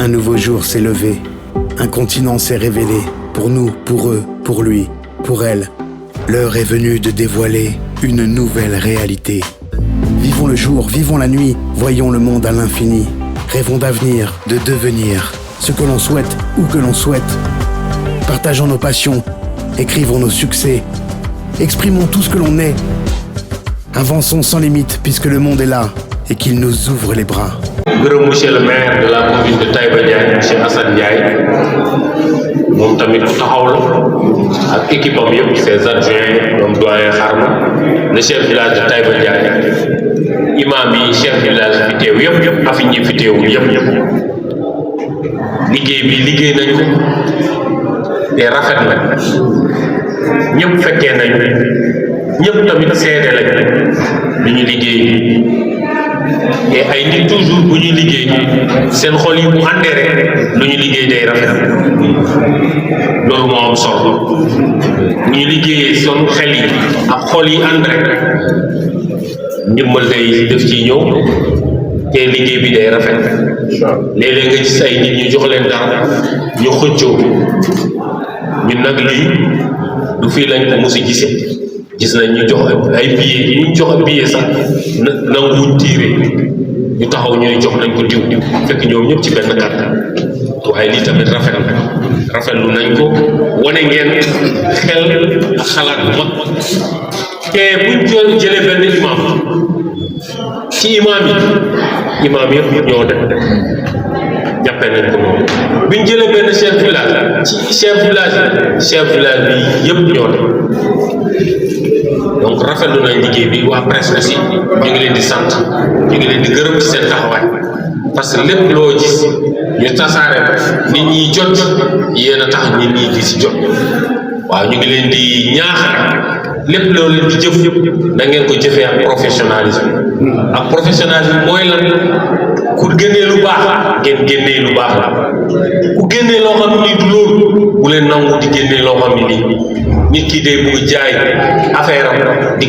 Un nouveau jour s'est levé. Un continent s'est révélé. Pour nous, pour eux, pour lui, pour elle. L'heure est venue de dévoiler une nouvelle réalité. Vivons le jour, vivons la nuit, voyons le monde à l'infini. Rêvons d'avenir, de devenir ce que l'on souhaite, où que l'on souhaite. Partageons nos passions, écrivons nos succès, exprimons tout ce que l'on est. Avançons sans limite puisque le monde est là et qu'il nous ouvre les bras. Monsieur le maire de la commune de Taïba Ndiaye, monsieur Assane Ndiaye, moom tamit ku taxaw la ak équipe am yëpp ses adjoints ñoom doyen Xarma le chef village de Taïba Ndiaye imam yi chef village fi teew yëpp afi ñi fi teewul yëpp liggéey bi liggéey nañ ko te rafet na ñëpp fekkee nañ ñëpp tamit seede lañ lu ñu liggéey et ay nit toujours bu ñuy liggéey seen xol yi bu àndee rek lu ñu liggéey day rafet loolu moo am solo bu ñu liggéeyee son xel yi ak xol yi ànd rek ndimbal day def ci ñëw te liggéey bi day rafet léeg-léeg nga gis ay nit ñu jox leen dara ñu xëccoo ñun nag lii du fii lañ ko mos a gisee gis nañ ñu jox ay billets ñu jox billet sax nanguwuñ tiire ñu taxaw ñooy jox nañ ko diw fekk ñoom ñëpp ci benn kàddu waaye lii tamit rafetlu nañ ko wane ngeen xel ak xalaat bu mag te buñ jëlee benn imam ci imam yëpp ñoo dem jàppee nañ ko moom biñ jëlee benn chef village ci chef village bi yëpp ñoo dem donc rafetlu nañ liggéey bi waa presse aussi ñu ngi leen di sant ñu ngi leen di gërëm ci seen taxawaay parce que lépp loo gis ñu tasaare nit ñi jot yéen a tax nit ñi di si jot waaw ñu ngi leen di ñaax lépp loo leen di jëf da ngeen ko jëfee ak professionnalisme mooy lan ku génnee lu baax ngeen génnee lu baax la ku génnee loo xam ni du loolu bu leen nangu di génnee loo xam ni nit ki day bëgg jaay affaire am di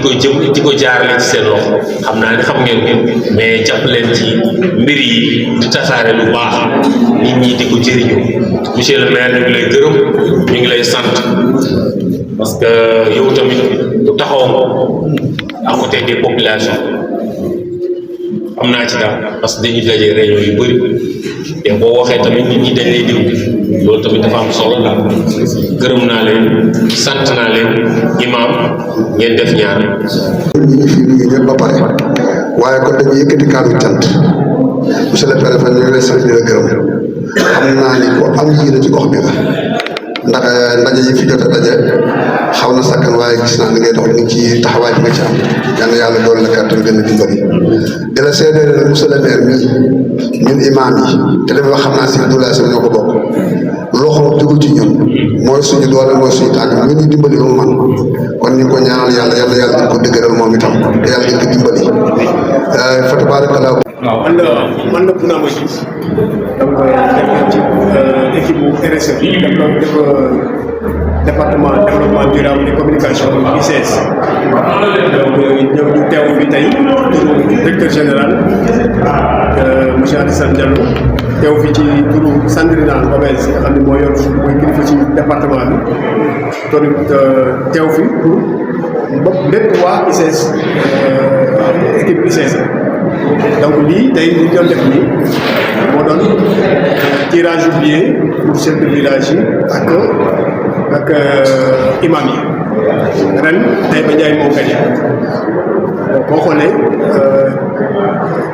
ko jaarale ci seen loxo xam naa ne xam ngeen ko mais jàpp leen ci mbir yi di tasaare lu baax nit ñi di ko jëriñoo monsieur le maire ñu ngi lay gërëm ñu ngi lay sant parce que yow tamit du taxaw à côté des populations am naa ci daal parce que dañuy daje réunion yu bëri te boo waxee tamit nit ñi dañ lay déglu loolu tamit dafa am solo daal gërëm naa leen sant naa leen imam ngeen def ñaar. ñu ngi fi liggéey ñëpp ba pare waaye kon dañuy yëkkati kàddu cant monsieur le préfet ñu ngi lay sant di la gërëm xam naa ni ko am yéene ci gox bi la ndax ndaje yi fi jot a daje xaw na sakkan waaye gis naa ni ngay dox ni ci taxawaay bi nga ci am yal na yàlla doon la kàttan gën a dimbali di la seedeel ne monsieur le maire mii ñun imaam yi te dafa xam naa si doulation ñoo ko bokk loxo dugg ci ñun mooy suñu doole mooy suñu tànk ñu ñu dimbali ba mu man kon ñu ngi ko ñaanal yàlla dañ ko dëgëral moom itam te yàlla dañ ko dimbali fa tabarakallah. waaw man la Bounama Diouf donc def ci équipe bu RSE bi def département développement durable et communication ICS donc ñëw ñu teew fi tey turu directeur général monsieur Alassane Diallo teew fi ci turu Sandrina Gomez nga xam ne mooy kilifa ci département bi teew fi pour lépp waa ICS équipe ICS donc lii tey li ñu doon def nii moo doon tirage au billet pour chef de village yi ak imam yi ren Taïba Ndiaye moo gagné boo xoolee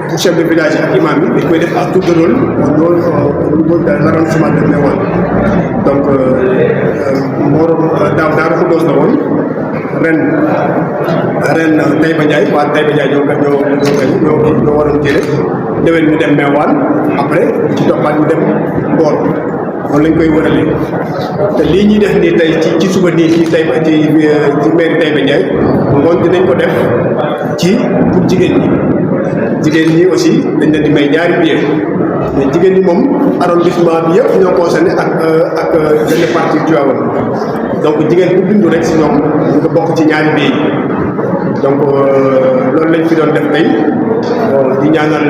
pour chef de village ak imam yi dañ koy def à tour de rôle au niveau de l'arrondissement de Meouane donc daaw Daaru Xudoos la woon ren Taïba Ndiaye waa Taïba Ndiaye ñoo waroon jële déwén ñu dem Meouane après ci toppaat ñu dem Mboor noonu lañ koy wëralee te lii ñuy def nii tey ci suba nii ci Taïba ci mairie Taïba Ndiaye ngoon dinañ ko def pour jigéen ñi aussi dañ leen di may ñaari billets mais jigéen ñi moom arrondissement bi yëpp ñoo concerné ak benn partie Tivaouane donc jigéen bu bindu rek si ñoom nga bokk ci ñaari billets donc loolu lañ fi doon def tey di ñaanal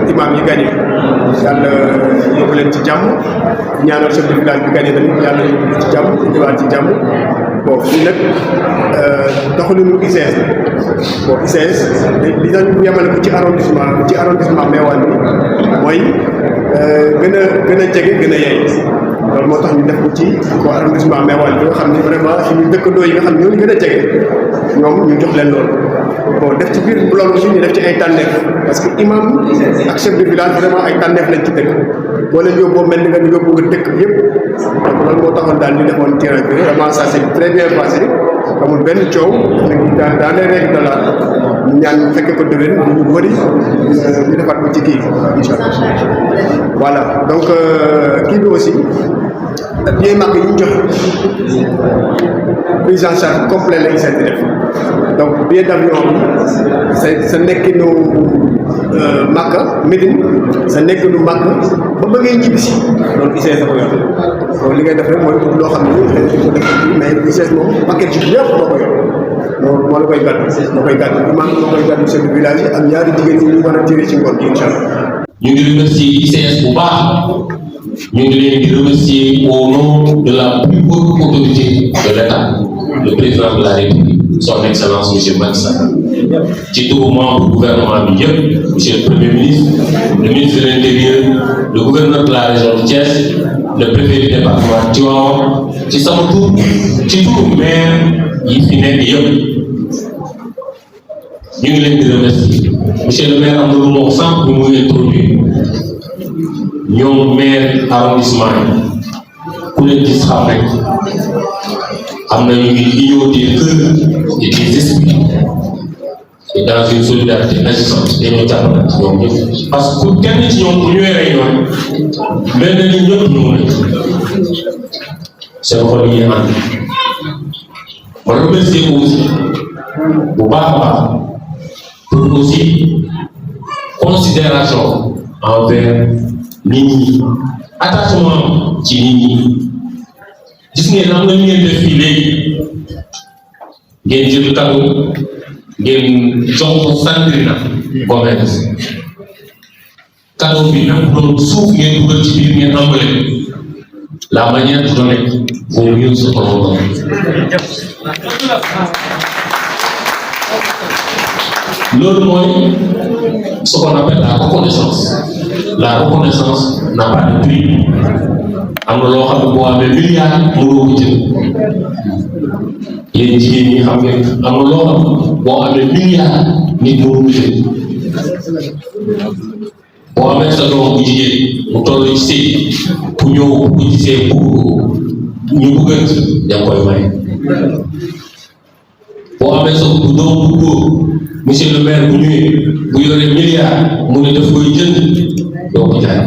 imam yi gagné yàlla yóbbu leen ci jàmm di ñaanal chef de village bi gagné tamit yàlla yóbbu leen ci jàmm indiwaat ci jàmm bon fii nag doxalinu ICS bon ICS li dañ yemale ko ci arrondissement Meouane bi mooy gën a jege gën a yey loolu moo tax ñu def ko ci arrondissement Meouane bi nga xam ne vraiment suñu dëkkandoo yi nga xam ne ñoo gën a jege ñoom ñu jox leen loolu bon def ci biir loolu aussi ñu def ci ay tànneef parce que imam ak chef de village vraiment ay tànneef lañ ci dëkk boo leen yóbboo mel ni nga yóbbu nga dëkk bi yëpp donc loolu moo taxoon daal ñu defoon tirage bi vraiment ça s'est très bien passé amul benn coow dans les règles de l'art ñu ñaan fekke ko déwén ñu bëri ñu defaat ko ci kii incha allah voilà donc kii bi aussi bien mag yi ñu joxe prise en charge complet la ICS di def donc billet d'avion bi sa nekkinu Makka Médine sa nekkinu Makka ba ba ngay ñibbi si loolu ICS da ko yor donc li ngay def rek mooy loo xam ne mais ICS moom paquet ci yëpp moo ko yor loolu moo la koy gàddu imam moo koy gàddu chef de village yi ak ñaari jigéen ñi ñu war a tiré ci ngoon gi incha allah. ñu ngi remercier ICS bu baax ñu ngi leen di remercier au nom de la plus haute autorité de l'État le président de la République son excellence monsieur Macky Sall ci turu membre gouvernement bi yëpp monsieur le premier ministre le ministre de l'Intérieur le gouverneur de la région de Thiès le préfet du département Tivaouane ci sama tur ci turu maire yi fi nekk yëpp ñu ngi leen di remercier monsieur le maire am na lu mu wax sànq bi muy introduire ñoom maire arrondissement yi ku leen gis xam rek am na ñu ngi union des cœurs et des esprits et dans une solidarité agissante dañoo jàppale ci ñoom ñëpp parce que kenn ci ñoom bu ñëwee réunion mel na ni ñëpp ñëw nañ seen xol yi ànd ma remercier aussi bu baax a baax pour aussi considération envers nit ñi attachement ci nit ñi gis ngeen am na ñu ngeen def fii léegi ngeen jël cadeau ngeen jox ko Sandrina commerce cadeau bi nag doon suuf ngeen dugal ci biir ngeen emballé la manière de donner vaut mieux se prendre. Loolu mooy ce qu'on appelle la reconnaissance. La reconnaissance n'a pas de prix. am na loo xam ne boo amee milliard mënoo ko jënd yéen jigéen ñi xam ngeen am na loo xam boo amee milliard nit mënoo ko jënd boo amee sa doom bu jigéen mu toll ci sëy ku ñëw ku gisee ñu bëggant da koy may boo amee sa doom bu góor monsieur le maire bu ñëwee bu yore milliard mu ne daf koy jënd doo ko jaay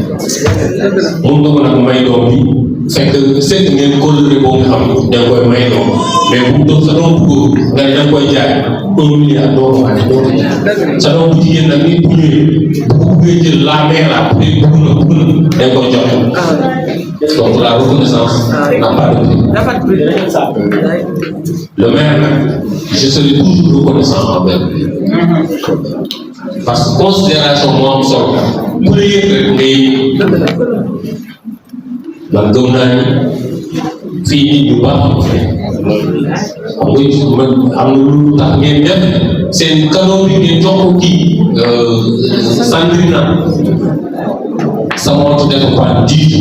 mun nga ko nag may doom bi fekk seet ngeen kóllëre boo nga xam da koy may doom mais bu doon sa doom bu góor nga ne da koy jaay 1 milliard doo ko wane doo ko jaay sa doom bu jigéen nag nit bu ñëwee bu ko bëggee jël la maire la peut être bëgg na da koy joxe donc la reconnaissance n'a pas de prix. Le maire je serai toujours reconnaissant envers lui parce que considération moo am solo bu la yëg rek ngay man gëm naa ni fii nit ñu baax xam nga am na lu tax ngeen def seen cadeau bi ngeen jox ko kii Sandrina sama oto def ko diitu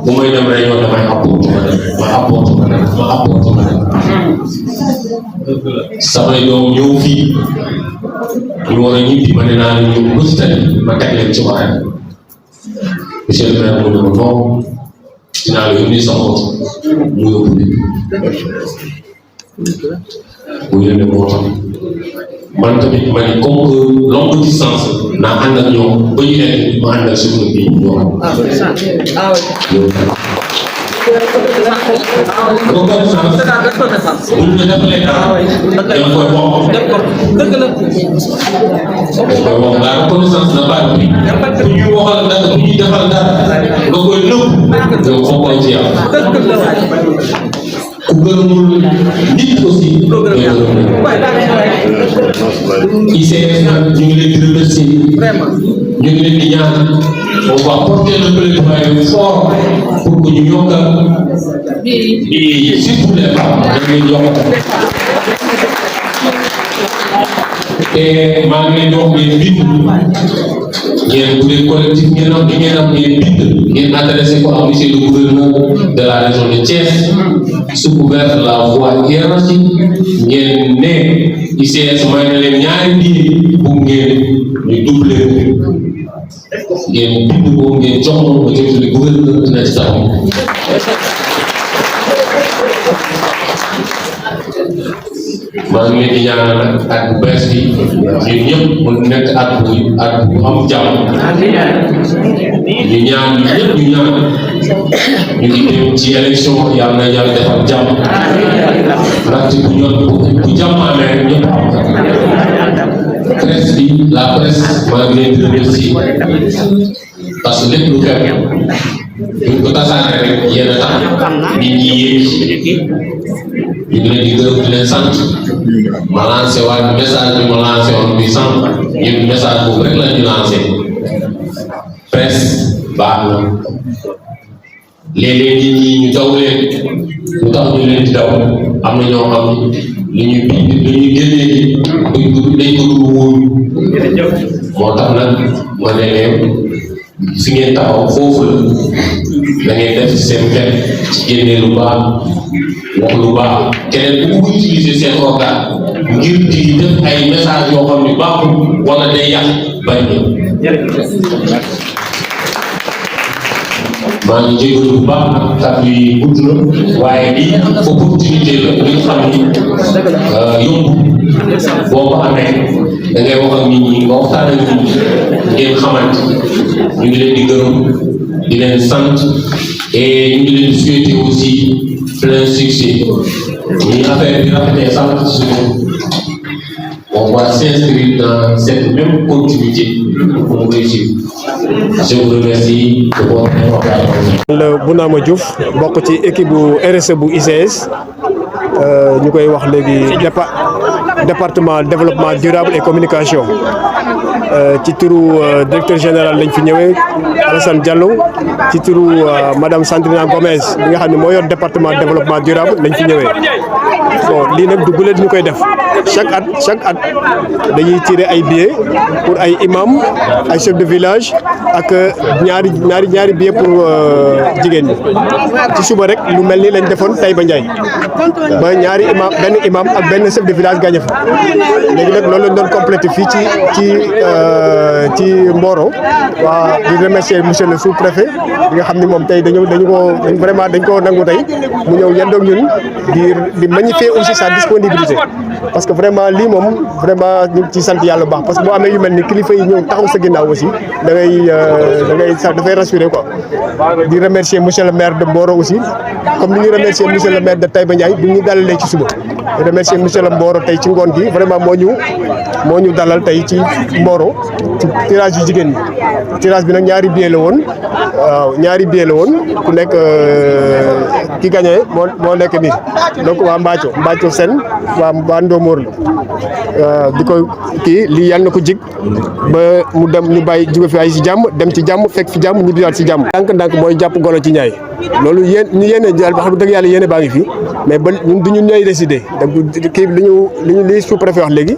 bu may dem réunion damay apporte ma dem samay doom ñëw fii ñu war a ñibbi ma ne naa ñu ba ci tali ma teg leen ci waxee monsieur le maire mu ne ma non dinaa la yónni sama oto mu yóbbu bi bu yónnee moo tax man tamit ma ne comme que longue distance naa ànd ak ñoom ba ñu nekk ma ànd ak suñu bi ñoo reconnaissance bu ñu defalee dara da koy wax la reconnaissance n'a pas de prix bu ñuy waxal dara bu ñuy defal dara nga koy nëbb yow foo koy ci yàlla ku gërëmul nit aussi ICS nag ñu ngi leen di remercier ñu ngi leen di ñaan on va porter le plaidoyer fort pour que ñu yokkal et surtout les femmes dañ leen yokkal te maa ngi leen di wax ngeen bind ngeen bu dee collectif ngeen am ngeen bind ngeen adressé ko à monsieur le gouverneur de la région de Thiès sous couvert de la voie hiérarchique ngeen ne ICS may na leen ñaari billet bu ngeen ñu doublé ngeen bind ko ngeen jox ma ko jot le gouverneur dina ci taxaw maa ngi leen di ñaanal nag at bu bees bi ñun ñëpp mu nekk at bu am jàmm ñu ñaan ñu ngi dem ci élection yàlla na yàlla defal jàmm ndaxte bu jàmm amee ñëpp am presse bi la presse maa ngi leen di remercier parce que lépp lu xew buñ ko tasaare rek yéen a tax nit ñi yéeg ñu ngi leen di gërëm di leen sant ma lancé waat message bi ma lancé woon bi sant ñun message boobu rek la ñu lancé presse baax na léeg-léeg nit ñi ñu daw leen lu tax ñu leen di daw am na ñoo xam ni li ñuy bind li ñuy génnee dañ ko dul wóor moo tax nag ma ne leen fi ngeen taxaw foofu la da ngeen def seen xel ci génnee lu baax wax lu baax keneen bu ko utiliser seen organe ngir di def ay message yoo xam ne baaxul wala day yàq bañ maa ngi jégalu bu baax kàddu yi gudd na waaye lii opportunité la li nga xam ni yomb boo ko amee da ngay wax ak nit ñi nga waxtaan ak nit ñi ngeen xamante ñu ngi leen di gërëm di leen sant et ñu ngi leen di souhaiter aussi plein succès ñi affaire bi rafetee sax ci suñu on va s'inscrire dans cette même continuité pour réussir. Je vous remercie de votre information. le Bounama Diouf bokk ci équipe bu RSE bu ICS ñu koy wax léegi département développement durable et communication ci turu directeur général lañ fi ñëwee Alassane Diallo ci turu madame Sandrina Gomez bi nga xam ne moo yor département développement durable lañ fi ñëwee bon lii nag du guléet ñu koy def chaque at dañuy tirer ay billets pour ay imam ay chef de village ak ñaari billets pour jigéen ñi ci suba rek lu mel ni lañ defoon Taïba Ndiaye ba ñaari benn imam ak benn chef de village gagné fa léegi nag loolu lañ doon complété fii ci Mboro waa di remercier monsieur le sous-préfet bi nga xam ni moom tey dañ ko nangu tey mu ñëw yendoog ñun di magnifier aussi sa disponibilité parce que vraiment lii moom vraiment ñu ngi ci sant yàlla bu baax parce que boo amee yu mel ni kilifa yi ñëw taxaw sa ginnaaw aussi da ngay sax dafay rassurer quoi di remercier monsieur le maire de Mboro aussi comme ni ñu remercier monsieur le maire de Taïba Ndiaye bi ñu dalalee ci suba di remercier monsieur le Mboro tey ci ngoon gi vraiment moo ñu dalal tey ci Mboro ci tirage yu jigéen ñi tirage bi nag ñaari billet la woon waaw ñaari billet la woon ku nekk ki gagné moo nekk nii donc waa Mbathio Sène waa Ndomor la di ko kii lii yàlla na ko jig ba mu dem ñu bàyyi jóge fi ay si jàmm dem ci jàmm fekk fi jàmm ñu biwaat si jàmm ndànk mooy jàpp golo ci ñaay loolu yéene daal wax dëgg yàlla yéene baa ngi fi mais ba ñun du ñu ñooy décider donc kii li sous-préfet wax léegi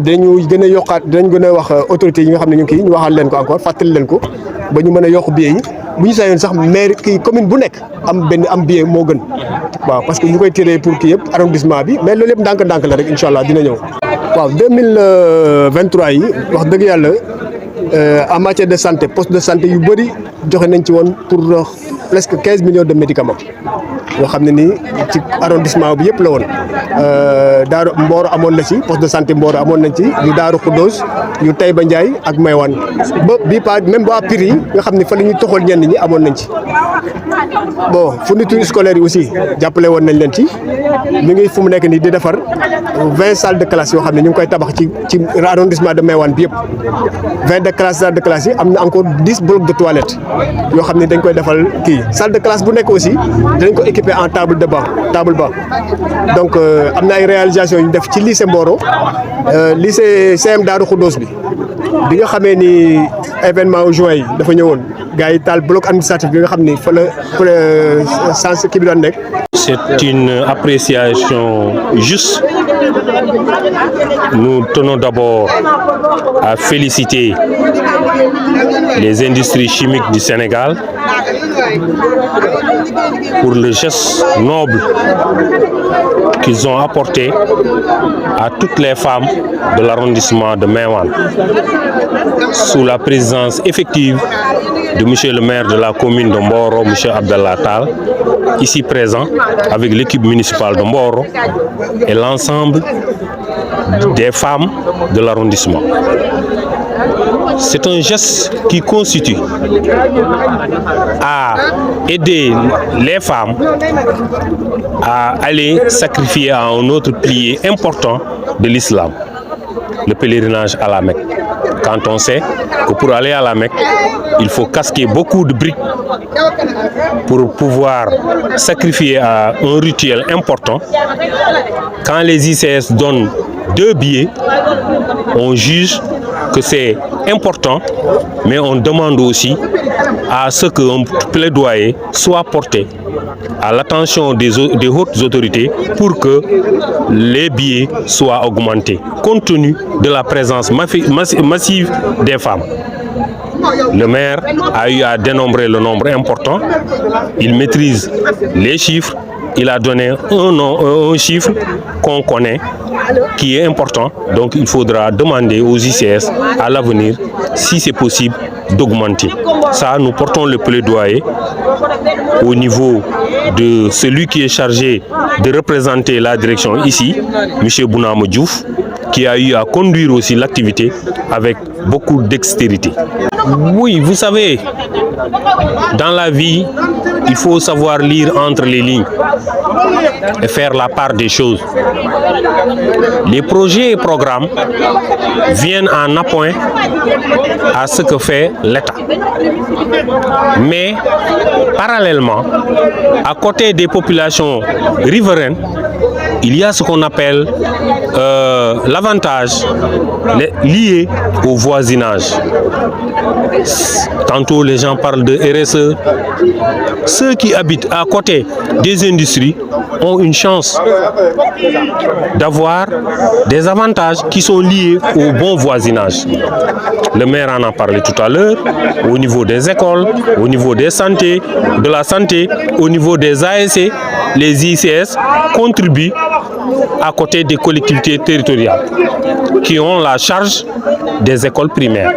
dañu gën a yokkaat dinañ gën a wax autorités yi nga xam ne ñu kii ñu waxaat leen ko encore fàttali leen ko ba ñu mën a yokk billet yi bu ñu sañoon sax maire kii commune bu nekk am billet moo gën waaw parce que ñu koy tiré pour kii yëpp arrondissement bi mais loolu yëpp ndànk-ndànk la rek incha allah dina ñëw. waaw 2023 yi wax dëgg yàlla en matière de santé poste de santé yu bëri joxe nañ ci woon pour presque 15 millions de médicaments yoo xam ne nii ci arrondissement bi yëpp la woon Daaru Mboro amoon na ci poste de santé Mboro amoon nañ ci yu Daaru Khoudoss yu Taïba Ndiaye ak Maywane ba bii pas même ba Pire yi nga xam ne fa la ñuy toxal ñenn ñi amoon nañ ci bon fourniture scolaire yi aussi jàppale woon nañ leen ci mi ngi fu mu nekk nii di defar 20 salles de classe yoo xam ne ñu ngi koy tabax ci arrondissement de Maywane bi yëpp 20 salles de classe yi am na encore 10 blocs de toilettes yoo xam ne dañ koy defal kii salle de classe bu nekk aussi dinañ ko équiper équipé en table bas donc am na ay réalisations yu ñu def ci lycée Mboro lycée CM Darou Khoudoss bi nga xamee ni événement juin yi dafa ñëwoon gars yi taal bloc administratif bi nga xam ni fa la sens kii bi doon nekk. C'est une appréciation juste. Nous tenons d'abord à féliciter les industries chimiques du Sénégal pour le geste noble qu'ils ont apporté à toutes les femmes de l'arrondissement de Meouane, sous la présidence effective de monsieur le maire de la commune de Mboro, monsieur Abdallah Tal, ici présent avec l'équipe municipale de Mboro et l'ensemble des femmes de l'arrondissement. C'est un geste qui constitue à aider les femmes à aller sacrifier à un autre pilier important de l'islam, le pèlerinage à la Mecque. Quand on sait que pour aller à la Mecque, il faut casquer beaucoup de briques pour pouvoir sacrifier à un rituel important. Quand les ICS donnent 2 billets, on juge que c'est important, mais on demande aussi à ce qu'un plaidoyer soit porté à l'attention des hautes autorités pour que les billets soient augmentés, compte tenu de la présence massive des femmes. Le maire a eu à dénombrer le nombre important, il maîtrise les chiffres, il a donné un chiffre qu'on connaît, qui est important, donc il faudra demander aux ICS à l'avenir, si c'est possible, d'augmenter. Ça, nous portons le plaidoyer au niveau de celui qui est chargé de représenter la direction ici, M. Bounama Diouf, qui a eu à conduire aussi l'activité avec beaucoup d'extérité. Oui, vous savez, dans la vie, il faut savoir lire entre les lignes et faire la part des choses. Les projets et programmes viennent en appoint à ce que fait l'État. Mais parallèlement, à côté des populations riveraines, il y a ce qu'on appelle l'avantage lié au voisinage. Tantôt les gens parlent de RSE. Ceux qui habitent à côté des industries ont une chance d'avoir des avantages qui sont liés au bon voisinage. Le maire en a parlé tout à l'heure, au niveau des écoles, au niveau de la santé, au niveau des ASC, les ICS contribuent à côté des collectivités territoriales qui ont la charge des écoles primaires.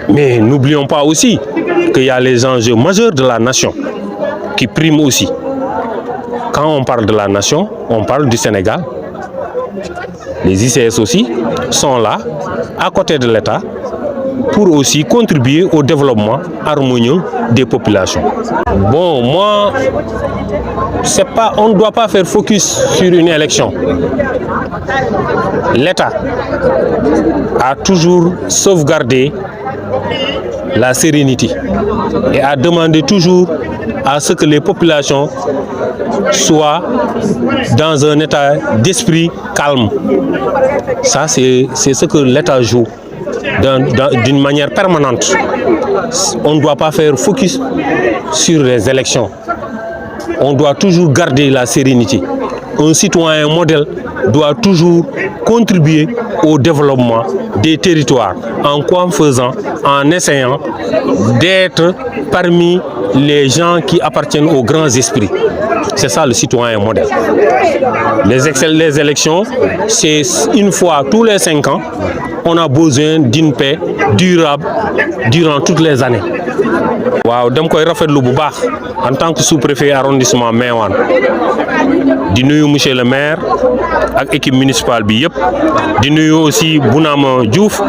Mais n'oublions pas aussi qu'il y a les enjeux majeurs de la nation qui priment aussi. Quand on parle de la nation, on parle du Sénégal. Les ICS aussi sont là, à côté de l'État, pour aussi contribuer au développement harmonieux des populations. Bon, moi, on ne doit pas faire focus sur une élection. L'État a toujours sauvegardé la sérénité et a demandé toujours à ce que les populations soient dans un état d'esprit calme. Ça, c'est ce que l'État joue d'une manière permanente. On ne doit pas faire focus sur les élections. On doit toujours garder la sérénité. Un citoyen modèle doit toujours contribuer au développement des territoires. En quoi faisant? En essayant d'être parmi les gens qui appartiennent aux grands esprits. C'est ça le citoyen modèle. Les élections, c'est une fois tous les 5 ans. On a besoin d'une paix durable durant toutes les années. Waaw dama koy rafetlu bu baax en tant que sous-préfet arrondissement Meouane di nuyu monsieur le maire ak équipe municipale bi yëpp di nuyu aussi Bounama Diouf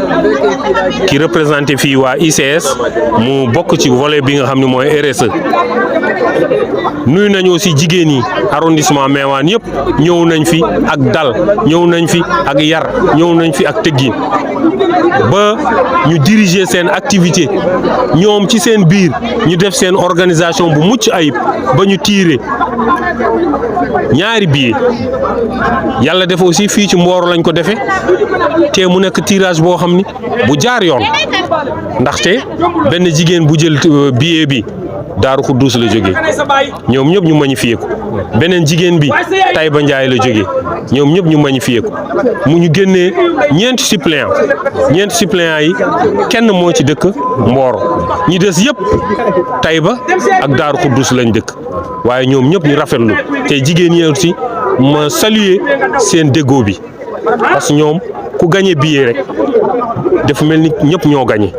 qui représenté fii waa ICS mu bokk ci volet bi nga xam ne mooy RSE. nuyu nañu aussi jigéen yi arrondissement Meouane yëpp ñëw nañ fi ak dal ñëw nañ fi ak yar ñëw nañ fi ak teggin ba ñu diriger seen activité ñoom ci seen biir ñu def seen organisation bu mucc ayib ba ñu tiire ñaari billet yàlla def aussi fii ci Mboro lañ ko defee te mu nekk tirage boo xam ni bu jaar yoon ndaxte benn jigéen bu jël billet bi Daaru Xuddus la jógee ñoom ñëpp ñu magnifié ko beneen jigéen bi Taïba Ndiaye la jógee ñoom ñëpp ñu magnifié ko mu ñu génnee ñeenti suppléants yi kenn moo ci dëkk Mboro ñi des yëpp Taïba ak Daaru Xuddus lañ dëkk waaye ñoom ñëpp ñu rafetlu te jigéen ñi aussi ma saluer seen déggoo bi parce que ñoom ku gagné billet rek dafa mel ni ñëpp ñoo gagné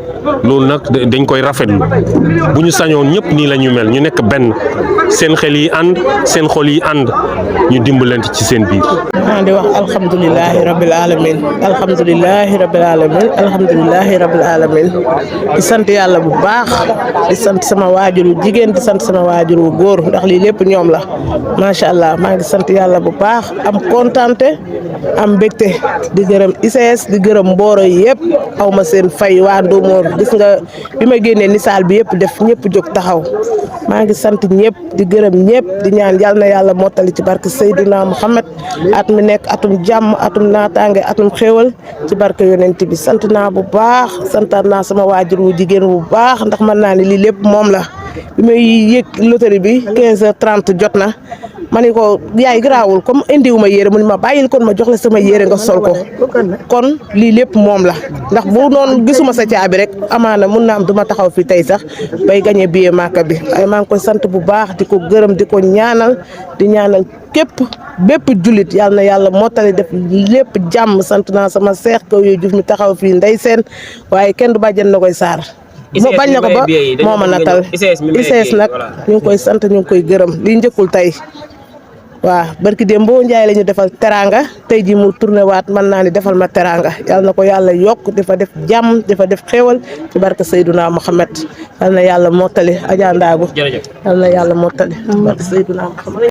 loolu nag dañ koy rafetlu bu ñu sañoon ñëpp nii la ñu mel ñu nekk benn seen xel yi ànd seen xol yi ànd ñu dimbalante ci seen biir. maa di wax alhamdulilahi rabil alamin alhamdulilahi rabil alamin alhamdulilahi rabil alamin di sant yàlla bu baax di sant sama waajuru jigéen di sant sama waajuru góor ndax lii lépp ñoom la macha allah maa ngi sant yàlla bu baax am kontante am mbégte di gërëm ICS di gërëm Mboro yi yëpp aw ma seen fay waa Ndomor gis nga bi ma génnee ni saal bi yëpp def ñëpp jóg taxaw maa ngi sant ñëpp di gërëm ñëpp di ñaan yal na yàlla mottali ci barke Seydina Muhammad at mi nekk atum jàmm atum naataange atum xéewal ci barke yonent bi sant naa bu baax santaat naa sama waajur wu jigéen bu baax ndax mën naa ne lii lépp moom la bi may yëg loterie bi 15h30 jot na ma ne ko yaay garaawul comme indiwu ma yére mu ne ma bàyyil kon ma jox la sama yére nga sol ko kon lii lépp moom la ndax bu noonu gisuma sa caabi rek amaana mun na am duma taxaw fi tey sax bay gañe billet Màkka bi ay maa ngi koy sant bu baax di ko gërëm di ko ñaanal di ñaanal képp bépp jullit yàlla na yàlla mottali def lépp jàmm sant naa sama seex kaw yooyu juf mi taxaw fii ndey seen waaye kenn du bàjjen na koy saar moo bañ na ko ba moo ma natal ICS nag ñu ngi koy sant ñu ngi koy gërëm lii njëkkul tey waaw barki démb boo Njaay la ñu defal teranga tey ji mu tourné waat mën naa ni defal ma teranga yal na ko yàlla yokk dafa def jàmm dafa def xéewal ci barke Seydina Muhammad yal na yàlla mottali Adja Ndaagu yal na yàlla mottali ci barke Seydina Muhammad